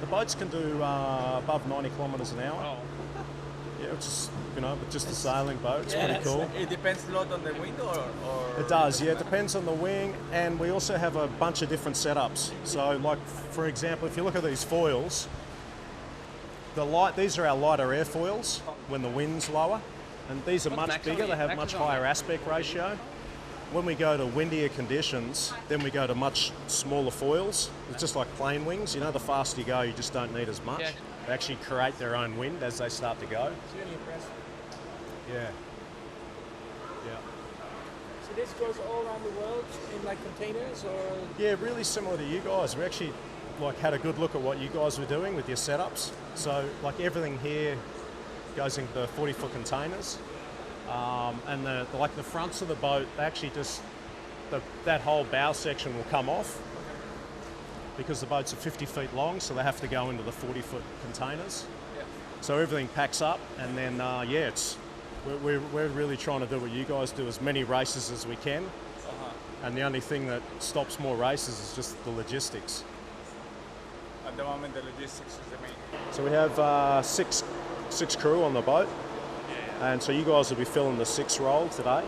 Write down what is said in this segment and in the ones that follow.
boats can do above 90 kilometres an hour. Oh. Yeah, which is, but just a sailing boat, it's pretty cool. It depends a lot on the wind or... It does, yeah, it depends on the wing, and we also have a bunch of different setups. So like, for example, if you look at these foils, these are our lighter airfoils when the wind's lower, and these are much bigger, they have much higher aspect ratio. When we go to windier conditions, then we go to much smaller foils. It's just like plane wings, the faster you go, you just don't need as much. Yeah. They actually create their own wind as they start to go. It's really impressive. Yeah. Yeah. So this goes all around the world in like containers, or? Yeah, really similar to you guys. We actually had a good look at what you guys were doing with your setups. So like everything here goes into 40-foot containers. And the fronts of the boat, they actually that whole bow section will come off because the boats are 50 feet long, so they have to go into the 40-foot containers. Yeah. So everything packs up, and then we're really trying to do what you guys do, as many races as we can. And the only thing that stops more races is just the logistics. At the moment, the logistics is the main. So we have six crew on the boat. And so you guys will be filling the 6th role today.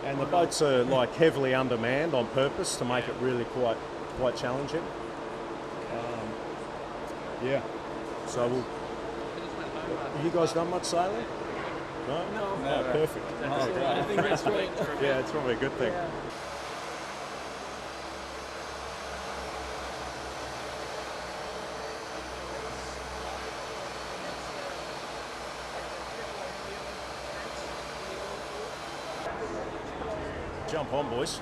And the boats are heavily undermanned on purpose to make it really quite challenging. Yeah. So have you guys done much sailing? No? No. Oh, perfect. Oh, great. I think that's great. Yeah, it's probably a good thing. Yeah. Jump on, boys.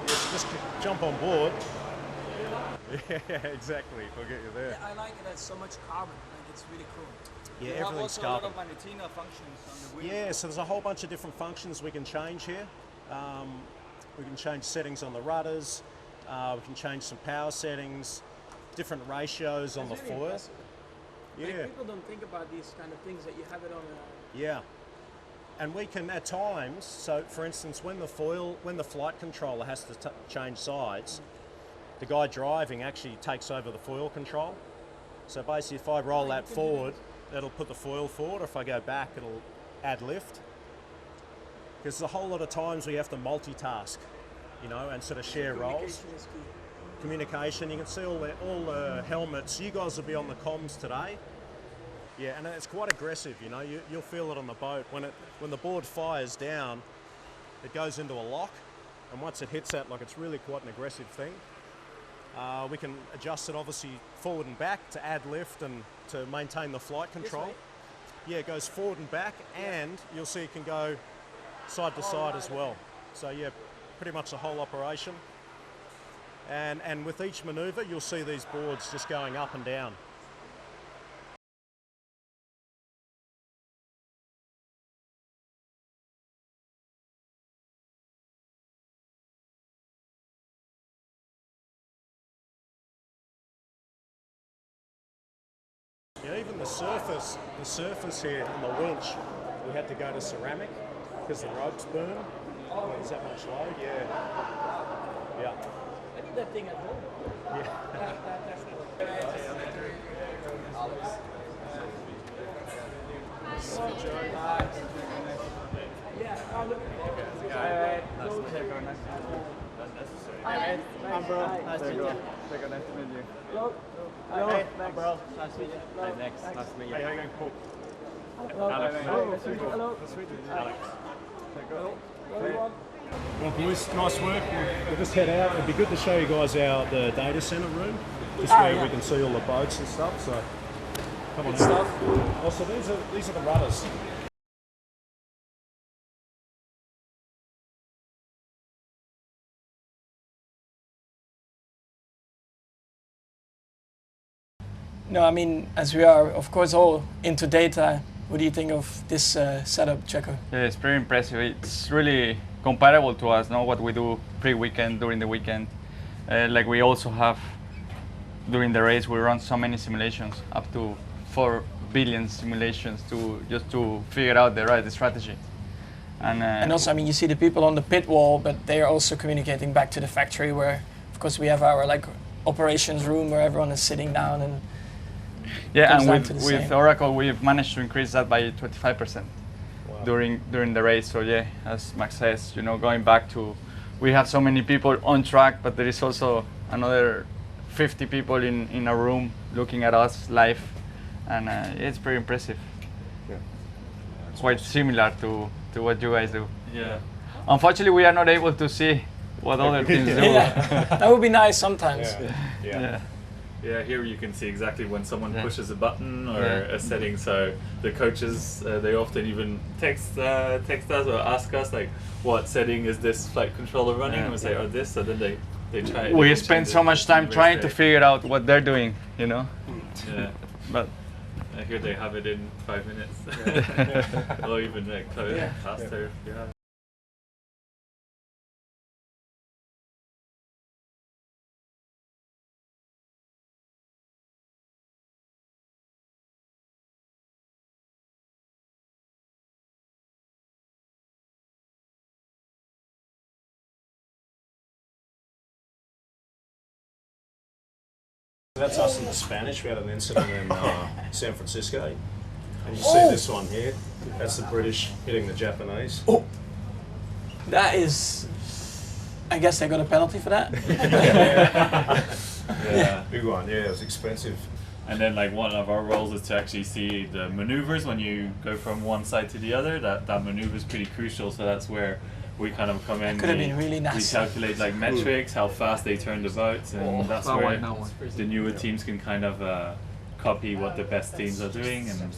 Yes, just jump on board. Yeah, exactly. We'll get you there. Yeah, I like it. It's so much carbon. Like, it's really cool. Yeah, We have everything's also a lot carbon. of Manetina functions on the wheel. Yeah, so there's a whole bunch of different functions we can change here. We can change settings on the rudders. We can change some power settings, different ratios on the It's really foil. impressive. Yeah, Like, people don't think about these kind of things, that you have it on a... yeah. And we can at times, so for instance, when the flight controller has to change sides, the guy driving actually takes over the foil control. So basically if I roll that forward, it'll put the foil forward, or if I go back, it'll add lift. Because there's a whole lot of times we have to multitask, and sort of share roles. Communication is key. Communication, you can see all the helmets. You guys will be on the comms today. Yeah, and it's quite aggressive, you'll feel it on the boat. When the board fires down, it goes into a lock, and once it hits that, it's really quite an aggressive thing. We can adjust it obviously forward and back to add lift and to maintain the flight control. Yeah, it goes forward and back, and you'll see it can go side to side as well. So yeah, pretty much the whole operation. And with each manoeuvre, you'll see these boards just going up and down. Yeah, even the surface here on the winch, we had to go to ceramic because the ropes burn. There's that much load, yeah. Yeah. I need that thing at home. Yeah. That's yeah, I'll look at it. Hi, bro. Nice to meet you. Nice to meet you. Hello. Hey, bro. Nice to meet you. Hi, next. Nice to meet you. Hey, how you going? Cool. Alex. Hello. Hello. Alex. Hello. Well, boys, nice work. We'll just head out. It'd be good to show you guys the data center room, just where we can see all the boats and stuff. So, come on. Also, these are the rudders. No, I mean, as we are, of course, all into data, what do you think of this setup, Checo? Yeah, it's pretty impressive. It's really comparable to us, what we do pre-weekend, during the weekend. Like we also have, during the race, we run so many simulations, up to 4 billion simulations just to figure out the right strategy. And also, I mean, you see the people on the pit wall, but they are also communicating back to the factory where, of course, we have our like operations room where everyone is sitting down and yeah, and comes down to the with same. Oracle, we've managed to increase that by 25% Wow. during the race. So yeah, as Max says, you know, going back to, we have so many people on track, but there is also another 50 people in a room looking at us live, and it's pretty impressive. Yeah. Quite similar to what you guys do. Yeah. Unfortunately, we are not able to see what other teams do. Yeah, that would be nice sometimes. Yeah. Yeah, here you can see exactly when someone Yeah. pushes a button or Yeah. a setting. So the coaches, they often even text us or ask us like, what setting is this flight controller running? Yeah. And we say, oh, this. So then they try. We they spend change so it much time very trying to quick. figure out what they're doing, you know. Yeah. But Here they have it in 5 minutes, or even like faster. Yeah. That's us in the Spanish. We had an incident in San Francisco. And you see this one here. That's the British hitting the Japanese. That is, I guess they got a penalty for that. Yeah. Big one. Yeah, it was expensive. And then like one of our roles is to actually see the maneuvers when you go from one side to the other. That maneuver is pretty crucial. So that's where we kind of come in. Could have been really We nice. calculate like metrics, how fast they turn the boats, and that's where the newer teams can kind of copy what the best teams are doing. And